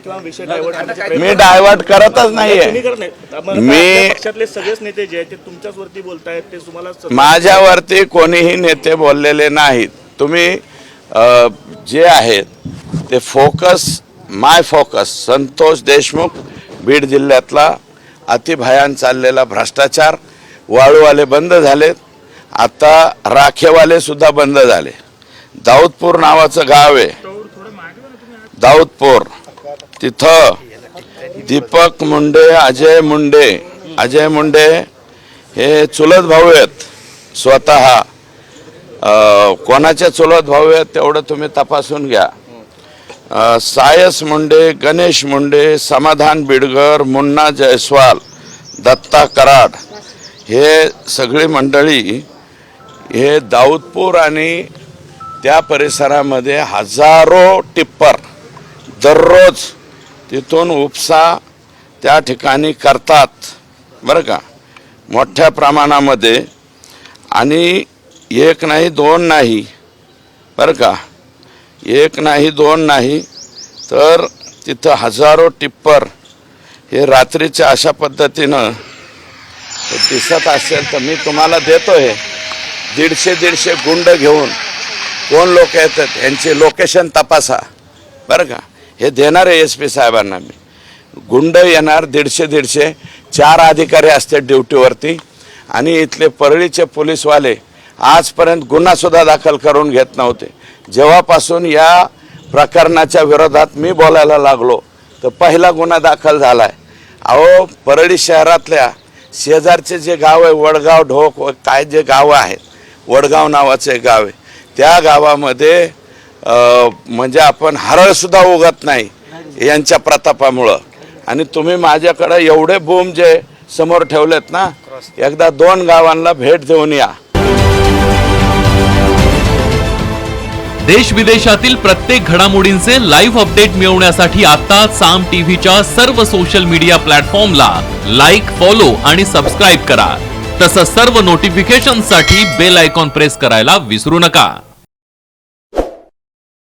किंवा विषय डायव्हर्ट मी डायव्हर्ट करतच नाहीये. मी पक्षातले सगळेच नेते जे आहेत ते तुमच्याच वरती बोलतायत, ते तुम्हाला माझ्यावरती कोणीही नेते बोललेले नाहीत. तुम्ही जे आहेत ते माय फोकस संतोष देशमुख, बीड जिल्ह्यातला अतिभयान चाललेला भ्रष्टाचार, वाळूवाले बंद झालेत, आता राखेवाले सुद्धा बंद झाले. दाऊदपूर नावाचं गाव आहे, दाऊदपूर, तिथं दीपक मुंडे, अजय मुंडे हे चुलत भाऊ आहेत. स्वतः कोणाचे चुलत भाऊ आहेत तेवढं तुम्ही तपासून घ्या. सायस मुंडे, गणेश मुंडे, समाधान बिडगर, मुन्ना जयस्वाल, दत्ता कराड हे सगळी मंडळी हे दाऊदपूर आणि त्या परिसरामध्ये हजारो टिप्पर दररोज तिथून उपसा त्या ठिकाणी करतात बरं का, मोठ्या प्रमाणामध्ये. आणि एक नाही दोन नाही बरं का, एक नाही दोन नाही तर तिथं हजारो टिप्पर हे रात्रीच्या अशा पद्धतीनं दिसत असेल तर मी तुम्हाला देतो. हे 150 गुंड घेऊन कोण लोक येतात यांचे लोकेशन तपासा बरं का. हे देणार आहे SP साहेबांना मी. गुंड येणार 150 4 अधिकारी असतात ड्युटीवरती. आणि इथले परळीचे पोलीसवाले आजपर्यंत गुन्हासुद्धा दाखल करून घेत नव्हते. जेव्हापासून या प्रकरणाच्या विरोधात मी बोलायला लागलो तर पहिला गुन्हा दाखल झाला आहे. अहो, परळी शहरातल्या शेजारचे जे गाव आहे वडगाव, ढोक काय जे गावं आहेत, वडगाव नावाचे गाव आहे, त्या गावामध्ये म्हणजे आपण हरळसुद्धा उगत नाही यांच्या प्रतापामुळं. आणि तुम्ही माझ्याकडं एवढे बूम जे समोर ठेवलेत ना, एकदा 2 गावांना भेट देऊन या. देश विदेशातील प्रत्येक घडामोडींचे लाईव्ह अपडेट मिळवण्यासाठी आता साम टीव्हीच्या सर्व सोशल मीडिया प्लॅटफॉर्मला लाईक, फॉलो आणि सबस्क्राईब करा. तसंच सर्व नोटिफिकेशनसाठी बेल आयकॉन प्रेस करायला विसरू नका.